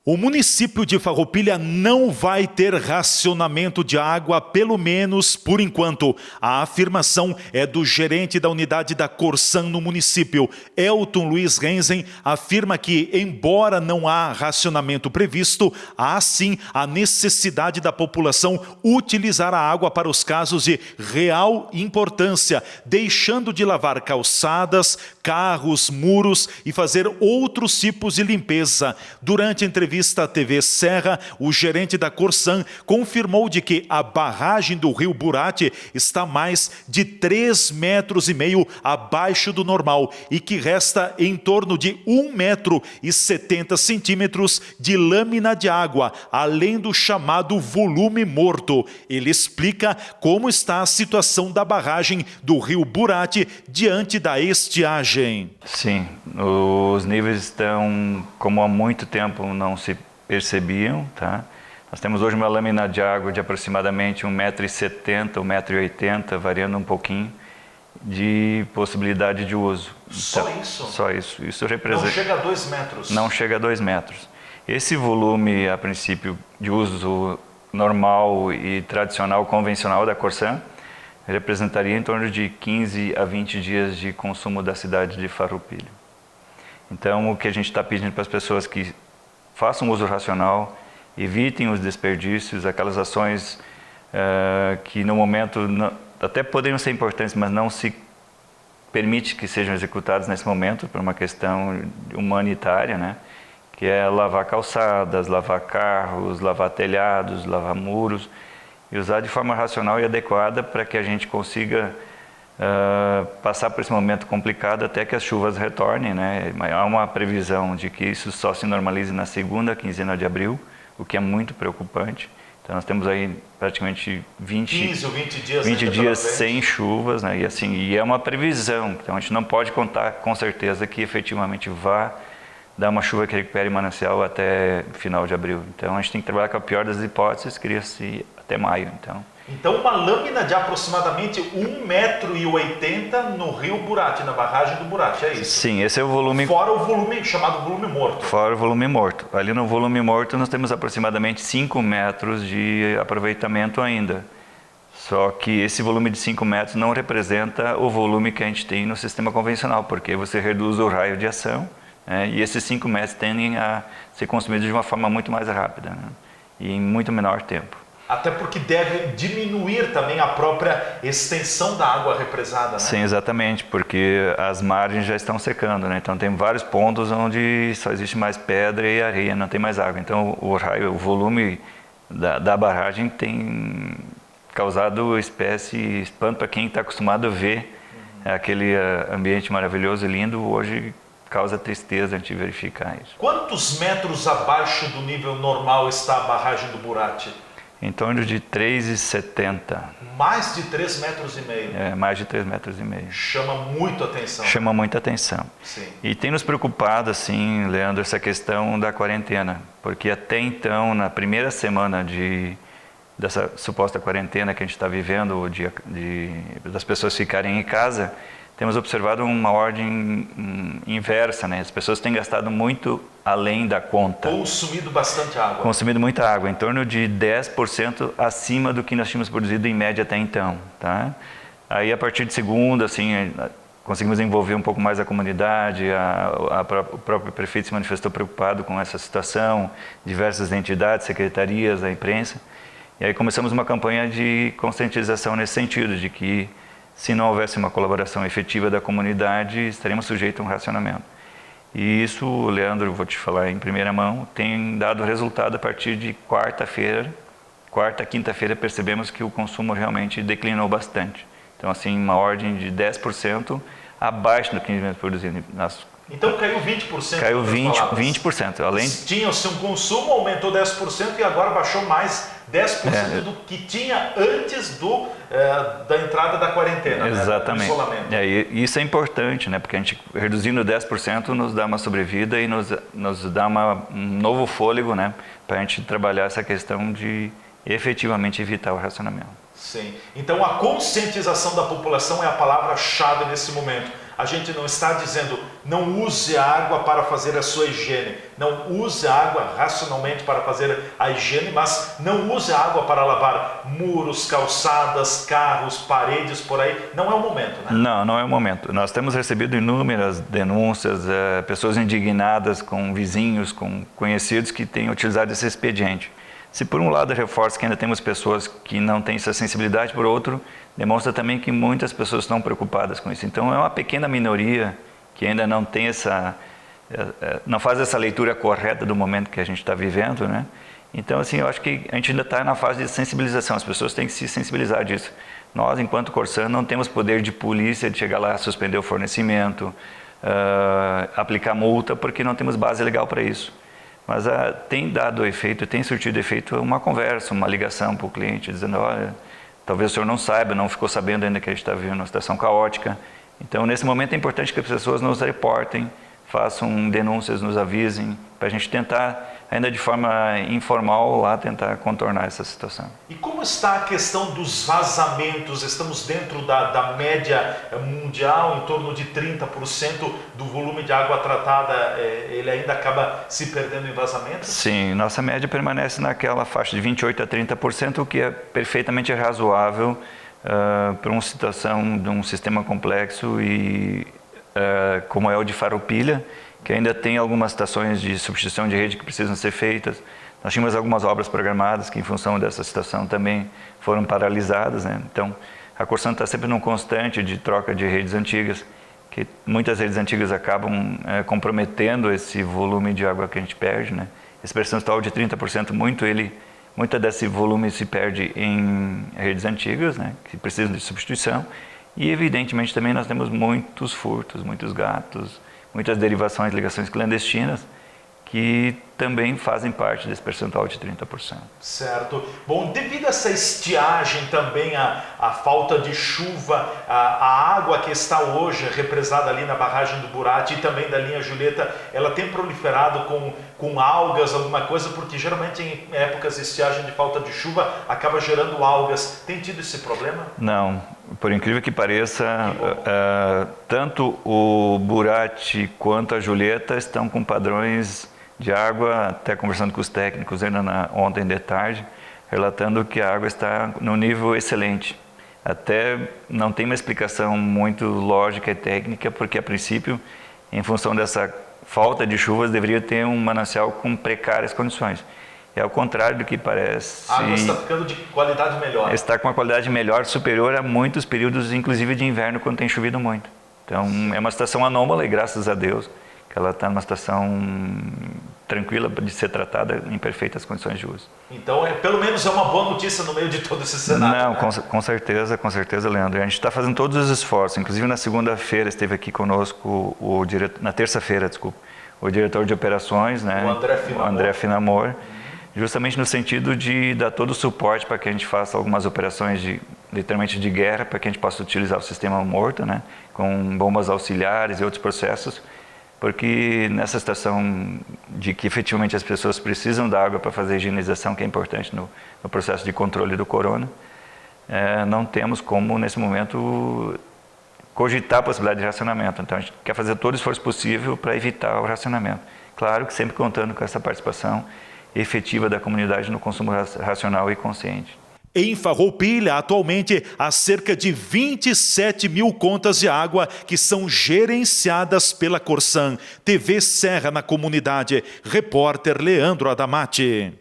O município de Farroupilha não vai ter racionamento de água, pelo menos por enquanto. A afirmação é do gerente da unidade da Corsan no município. Elton Luiz Renzen afirma que, embora não há racionamento previsto, há sim a necessidade da população utilizar a água para os casos de real importância, deixando de lavar calçadas, carros, muros e fazer outros tipos de limpeza. Durante a entrevista à TV Serra, o gerente da Corsan confirmou de que a barragem do rio Burati está mais de 3,5 metros abaixo do normal e que resta em torno de 1,70 metros de lâmina de água, além do chamado volume morto. Ele explica como está a situação da barragem do rio Burati diante da estiagem. Sim, os níveis estão como há muito tempo não se percebiam, tá? Nós temos hoje uma lâmina de água de aproximadamente 1,70 m, 1,80 m, variando um pouquinho de possibilidade de uso. Só então, isso? Só isso. Isso representa... Não chega a 2 metros? Não chega a 2 metros. Esse volume, a princípio, de uso normal e tradicional, convencional da Corsan, representaria em torno de 15 a 20 dias de consumo da cidade de Farroupilha. Então, o que a gente está pedindo para as pessoas que façam uso racional, evitem os desperdícios, aquelas ações que no momento até poderiam ser importantes, mas não se permite que sejam executadas nesse momento por uma questão humanitária, né? Que é lavar calçadas, lavar carros, lavar telhados, lavar muros, e usar de forma racional e adequada para que a gente consiga passar por esse momento complicado até que as chuvas retornem, né? Há uma previsão de que isso só se normalize na segunda quinzena de abril, o que é muito preocupante. Então nós temos aí praticamente 15 ou 20 dias, 20 dias sem chuvas, né? E é uma previsão, então a gente não pode contar com certeza que efetivamente vá dar uma chuva que recupere o manancial até final de abril. Então a gente tem que trabalhar com a pior das hipóteses, cria-se até maio. Então uma lâmina de aproximadamente 1,80 m no rio Burati, na barragem do Burati, é isso? Sim, esse é o volume... Fora o volume chamado volume morto. Fora o volume morto. Ali no volume morto nós temos aproximadamente 5 metros de aproveitamento ainda. Só que esse volume de 5 metros não representa o volume que a gente tem no sistema convencional, porque você reduz o raio de ação, né, e esses 5 metros tendem a ser consumidos de uma forma muito mais rápida, né, e em muito menor tempo. Até porque deve diminuir também a própria extensão da água represada, né? Sim, exatamente, porque as margens já estão secando, né? Então tem vários pontos onde só existe mais pedra e areia, não tem mais água. Então o volume da barragem tem causado espanto para quem está acostumado a ver aquele ambiente maravilhoso e lindo. Hoje causa tristeza a gente verificar isso. Quantos metros abaixo do nível normal está a barragem do Burati? Em torno de 3,70. Mais de 3,5 metros? Mais de 3,5 metros. Chama muito atenção. Chama muita atenção. Sim. E tem nos preocupado, assim, Leandro, essa questão da quarentena. Porque até então, na primeira semana dessa suposta quarentena que a gente está vivendo, das pessoas ficarem em casa, temos observado uma ordem inversa, né? As pessoas têm gastado muito além da conta. Consumido bastante água. Consumido muita água, em torno de 10% acima do que nós tínhamos produzido em média até então, tá? Aí a partir de segunda, assim, conseguimos envolver um pouco mais a comunidade, o próprio prefeito se manifestou preocupado com essa situação, diversas entidades, secretarias, a imprensa, e aí começamos uma campanha de conscientização nesse sentido, de que se não houvesse uma colaboração efetiva da comunidade, estaremos sujeitos a um racionamento. E isso, Leandro, vou te falar em primeira mão, tem dado resultado a partir de quarta-feira. Quarta, quinta-feira, percebemos que o consumo realmente declinou bastante. Então, assim, uma ordem de 10% abaixo do que a gente produzido. Então caiu 20%? Caiu 20%. Além... Tinha-se um consumo, aumentou 10% e agora baixou mais 10% do que tinha antes da entrada da quarentena. Exatamente. Né, do isolamento. E isso é importante, né? Porque a gente reduzindo 10% nos dá uma sobrevida e nos dá um novo fôlego, né? Para a gente trabalhar essa questão de efetivamente evitar o racionamento. Sim. Então a conscientização da população é a palavra-chave nesse momento. A gente não está dizendo não use a água para fazer a sua higiene, não use a água racionalmente para fazer a higiene, mas não use a água para lavar muros, calçadas, carros, paredes, por aí. Não é o momento, né? Não, não é o momento. Nós temos recebido inúmeras denúncias, pessoas indignadas com vizinhos, com conhecidos que têm utilizado esse expediente. Se por um lado reforça que ainda temos pessoas que não têm essa sensibilidade, por outro, demonstra também que muitas pessoas estão preocupadas com isso. Então é uma pequena minoria que ainda não tem não faz essa leitura correta do momento que a gente está vivendo, né? Então, assim, eu acho que a gente ainda está na fase de sensibilização, as pessoas têm que se sensibilizar disso. Nós, enquanto Corsan, não temos poder de polícia de chegar lá, suspender o fornecimento, aplicar multa, porque não temos base legal para isso. Mas tem dado efeito, tem surtido efeito uma conversa, uma ligação para o cliente, dizendo, olha, talvez o senhor não saiba, não ficou sabendo ainda que a gente está vivendo uma situação caótica. Então, nesse momento é importante que as pessoas nos reportem, façam denúncias, nos avisem, para a gente tentar, ainda de forma informal, lá tentar contornar essa situação. E como está a questão dos vazamentos? Estamos dentro da média mundial, em torno de 30% do volume de água tratada, ele ainda acaba se perdendo em vazamentos? Sim, nossa média permanece naquela faixa de 28% a 30%, o que é perfeitamente razoável para uma situação de um sistema complexo e como é o de Farroupilha, que ainda tem algumas estações de substituição de rede que precisam ser feitas. Nós tínhamos algumas obras programadas que, em função dessa situação, também foram paralisadas, né? Então, a Corsan está sempre num constante de troca de redes antigas, que muitas redes antigas acabam comprometendo esse volume de água que a gente perde, né? Esse percentual de 30%, muito desse volume se perde em redes antigas, né, que precisam de substituição. E, evidentemente, também nós temos muitos furtos, muitos gatos, muitas derivações, ligações clandestinas, que também fazem parte desse percentual de 30%. Certo. Bom, devido a essa estiagem também, a falta de chuva, a água que está hoje represada ali na barragem do Burati e também da linha Julieta, ela tem proliferado com algas, alguma coisa, porque geralmente em épocas de estiagem de falta de chuva acaba gerando algas. Tem tido esse problema? Não, por incrível que pareça, tanto o Burati quanto a Julieta estão com padrões de água, até conversando com os técnicos ainda ontem de tarde, relatando que a água está no nível excelente. Até não tem uma explicação muito lógica e técnica, porque a princípio, em função dessa falta de chuvas, deveria ter um manancial com precárias condições. É ao contrário do que parece. A água está ficando de qualidade melhor. Está com uma qualidade melhor, superior a muitos períodos, inclusive de inverno, quando tem chovido muito. Então, é uma situação anômala e, graças a Deus, que ela está numa situação tranquila de ser tratada em perfeitas condições de uso. Então, pelo menos é uma boa notícia no meio de todo esse cenário. Não, né? com certeza, Leandro. A gente está fazendo todos os esforços. Inclusive, na segunda-feira esteve aqui conosco, na terça-feira, desculpa, o diretor de operações, né, o André Finamor, justamente no sentido de dar todo o suporte para que a gente faça algumas operações literalmente de guerra, para que a gente possa utilizar o sistema morto, né, com bombas auxiliares e outros processos, porque nessa situação de que efetivamente as pessoas precisam da água para fazer a higienização, que é importante no processo de controle do corona, não temos como, nesse momento, cogitar a possibilidade de racionamento. Então, a gente quer fazer todo o esforço possível para evitar o racionamento. Claro que sempre contando com essa participação efetiva da comunidade no consumo racional e consciente. Em Farroupilha, atualmente, há cerca de 27 mil contas de água que são gerenciadas pela Corsan. TV Serra na comunidade. Repórter Leandro Adamati.